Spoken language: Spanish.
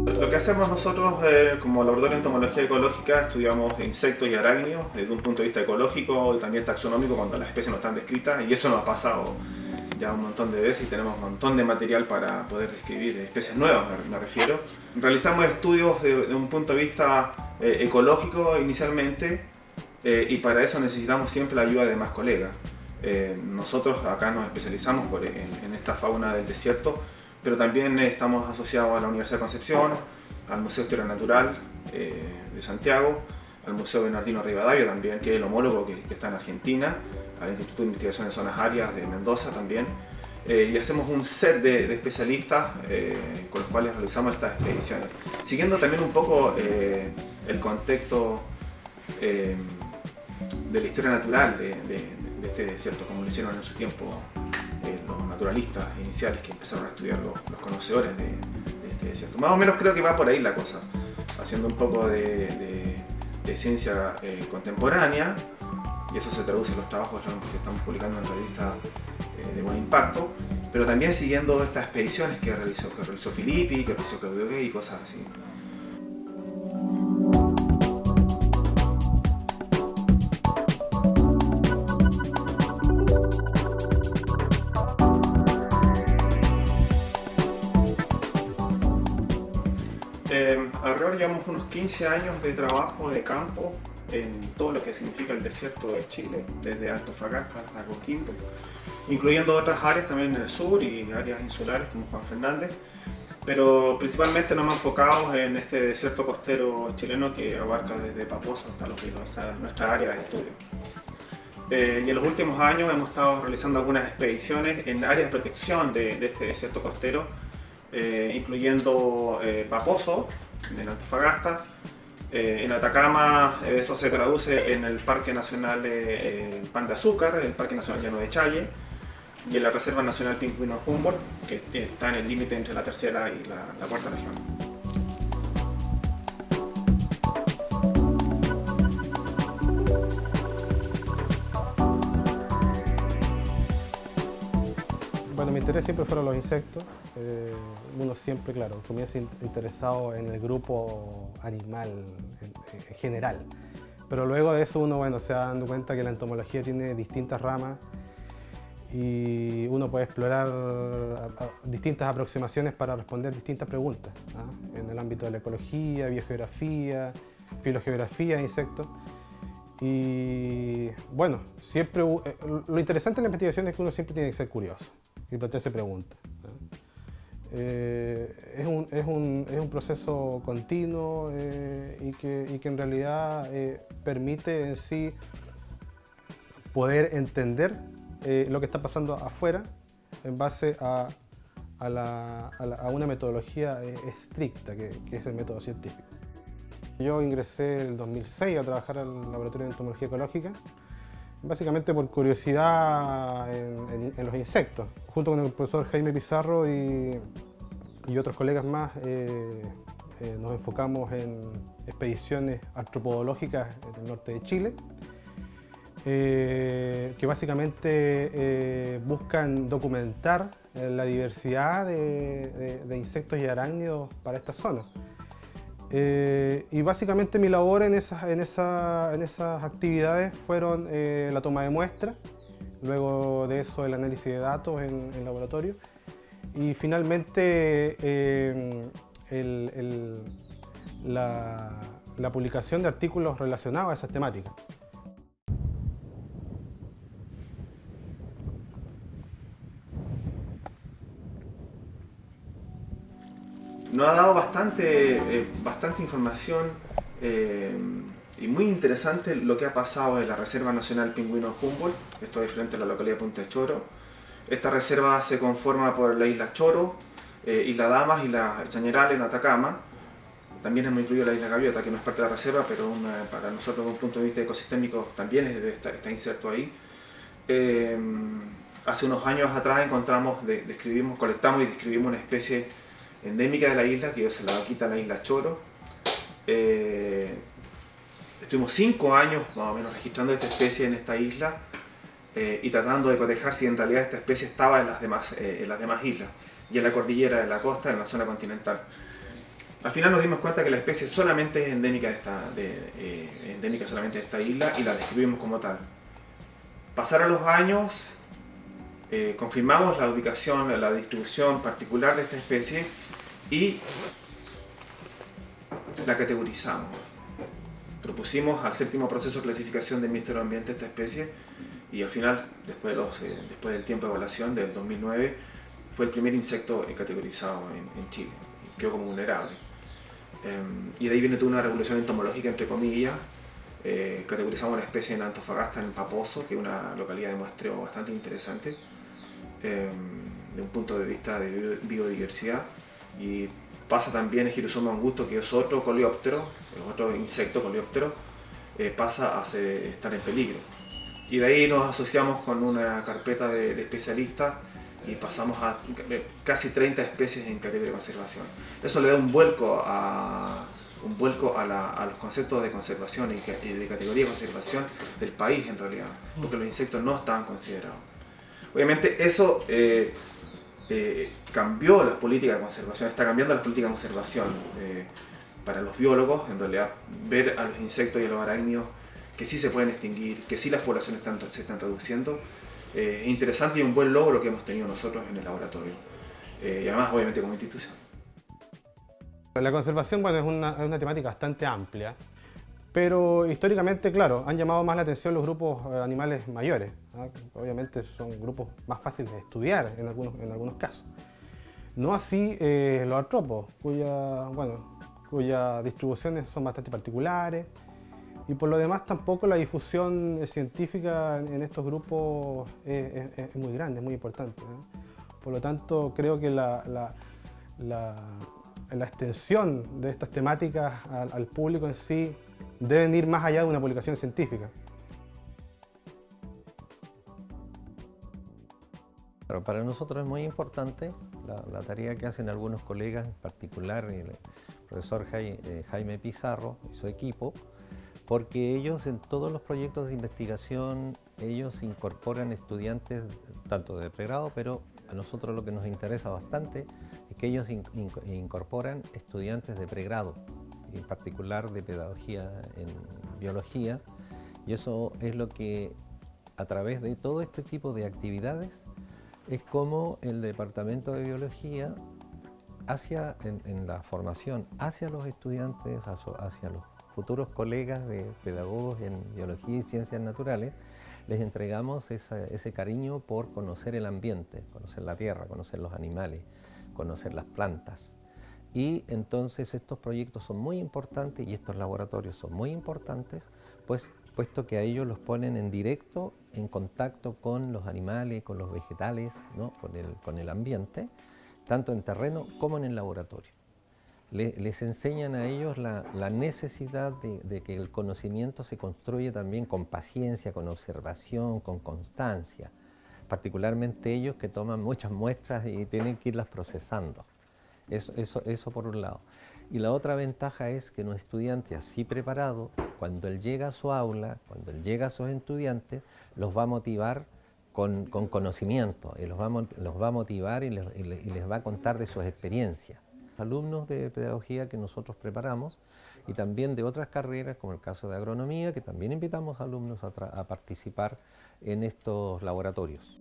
Lo que hacemos nosotros como laboratorio de entomología ecológica, estudiamos insectos y arácnidos desde un punto de vista ecológico y también taxonómico cuando las especies no están descritas, y eso nos ha pasado ya un montón de veces y tenemos un montón de material para poder describir especies nuevas, me refiero. Realizamos estudios de un punto de vista ecológico inicialmente, y para eso necesitamos siempre la ayuda de más colegas. Nosotros acá nos especializamos en esta fauna del desierto, pero también estamos asociados a la Universidad de Concepción, al Museo de Historia Natural de Santiago, al Museo Bernardino Rivadavia también, que es el homólogo que está en Argentina, al Instituto de Investigación de Zonas Áridas de Mendoza también, y hacemos un set de especialistas con los cuales realizamos estas expediciones, siguiendo también un poco el contexto de la historia natural de este desierto, como lo hicieron en su tiempo los naturalistas iniciales que empezaron a estudiar los conocedores de este desierto. Más o menos creo que va por ahí la cosa, haciendo un poco de ciencia contemporánea, y eso se traduce en los trabajos que estamos publicando en revistas de buen impacto, pero también siguiendo estas expediciones que realizó Filippi, que realizó Claudio Gay y cosas así. Alrededor llevamos unos 15 años de trabajo de campo en todo lo que significa el desierto de Chile, desde Antofagasta hasta Coquimbo, incluyendo otras áreas también en el sur y áreas insulares como Juan Fernández, pero principalmente nos hemos enfocado en este desierto costero chileno que abarca desde Paposo hasta lo que es nuestra área de estudio. Y en los últimos años hemos estado realizando algunas expediciones en áreas de protección de este desierto costero, incluyendo Paposo, en Antofagasta. En Atacama eso se traduce en el Parque Nacional Pan de Azúcar, el Parque Nacional Llano de Challe, y en la Reserva Nacional Pingüino Humboldt, que está en el límite entre la tercera y la cuarta región. Bueno, mi interés siempre fueron los insectos. Uno siempre, claro, comienza interesado en el grupo animal en general. Pero luego de eso uno, bueno, se va dando cuenta que la entomología tiene distintas ramas y uno puede explorar distintas aproximaciones para responder distintas preguntas, ¿ah? En el ámbito de la ecología, biogeografía, filogeografía de insectos. Y bueno, siempre lo interesante de la investigación es que uno siempre tiene que ser curioso y plantearse preguntas. Es un proceso continuo y que en realidad permite en sí poder entender lo que está pasando afuera en base a una metodología estricta, que es el método científico. Yo ingresé en el 2006 a trabajar al Laboratorio de Entomología Ecológica, básicamente por curiosidad en los insectos. Junto con el profesor Jaime Pizarro y otros colegas más, nos enfocamos en expediciones antropológicas en el norte de Chile, que básicamente buscan documentar la diversidad de insectos y arácnidos para esta zona. Y básicamente mi labor en esas actividades fueron la toma de muestras, luego de eso el análisis de datos en laboratorio y finalmente la publicación de artículos relacionados a esas temáticas. Nos ha dado bastante información y muy interesante lo que ha pasado en la Reserva Nacional Pingüino Humboldt, esto es frente a la localidad de Punta de Choro. Esta reserva se conforma por la isla Choro, Isla Damas y la Chañaral en Atacama. También hemos incluido la isla Gaviota, que no es parte de la reserva, pero para nosotros desde un punto de vista ecosistémico también está inserto ahí. Hace unos años atrás colectamos y describimos una especie endémica de la isla, que es la vaquita de la isla Choro. Estuvimos 5 años más o menos registrando esta especie en esta isla y tratando de cotejar si en realidad esta especie estaba en las demás islas y en la cordillera de la costa, en la zona continental. Al final nos dimos cuenta que la especie solamente es endémica, endémica solamente de esta isla y la describimos como tal. Pasaron los años, confirmamos la ubicación, la distribución particular de esta especie y la categorizamos. Propusimos al séptimo proceso de clasificación del Ministerio de Ambiente esta especie y al final, después del tiempo de evaluación del 2009, fue el primer insecto categorizado en Chile. Quedó como vulnerable. Y de ahí viene toda una revolución entomológica, entre comillas. Categorizamos la especie en Antofagasta, en Paposo, que es una localidad de muestreo bastante interesante de un punto de vista de biodiversidad. Y pasa también el Girosoma angusto, que es otro coleóptero, es otro insecto coleóptero, pasa a estar en peligro. Y de ahí nos asociamos con una carpeta de especialistas y pasamos a casi 30 especies en categoría de conservación. Eso le da un vuelco a los conceptos de conservación y de categoría de conservación del país en realidad, porque los insectos no estaban considerados. Obviamente eso cambió las políticas de conservación, está cambiando las políticas de conservación para los biólogos, en realidad ver a los insectos y a los arácnidos que sí se pueden extinguir, que sí las poblaciones se están reduciendo. Es interesante y un buen logro que hemos tenido nosotros en el laboratorio. Y además, obviamente, como institución. La conservación, bueno, es una temática bastante amplia, pero históricamente, claro, han llamado más la atención los grupos animales mayores, ¿no? Obviamente son grupos más fáciles de estudiar en algunos casos. No así los artrópodos, cuyas distribuciones son bastante particulares, y por lo demás tampoco la difusión científica en estos grupos es muy grande, es muy importante, ¿no? Por lo tanto, creo que la extensión de estas temáticas al público en sí deben ir más allá de una publicación científica. Pero para nosotros es muy importante la tarea que hacen algunos colegas, en particular el profesor Jaime Pizarro y su equipo, porque ellos en todos los proyectos de investigación, ellos incorporan estudiantes tanto de pregrado, pero a nosotros lo que nos interesa bastante es que ellos incorporan estudiantes de pregrado, en particular de pedagogía en biología, y eso es lo que a través de todo este tipo de actividades es como el Departamento de Biología en la formación hacia los estudiantes, hacia los futuros colegas de pedagogos en biología y ciencias naturales, les entregamos ese cariño por conocer el ambiente, conocer la tierra, conocer los animales, conocer las plantas. Y entonces estos proyectos son muy importantes y estos laboratorios son muy importantes, puesto que a ellos los ponen en directo, en contacto con los animales, con los vegetales, ¿no? con el ambiente, tanto en terreno como en el laboratorio. Les enseñan a ellos la necesidad de que el conocimiento se construye también con paciencia, con observación, con constancia, particularmente ellos que toman muchas muestras y tienen que irlas procesando. Eso por un lado. Y la otra ventaja es que un estudiante así preparado, cuando él llega a su aula, cuando él llega a sus estudiantes, los va a motivar con conocimiento, y los va a motivar y les va a contar de sus experiencias. Alumnos de pedagogía que nosotros preparamos y también de otras carreras, como el caso de agronomía, que también invitamos a alumnos a participar en estos laboratorios.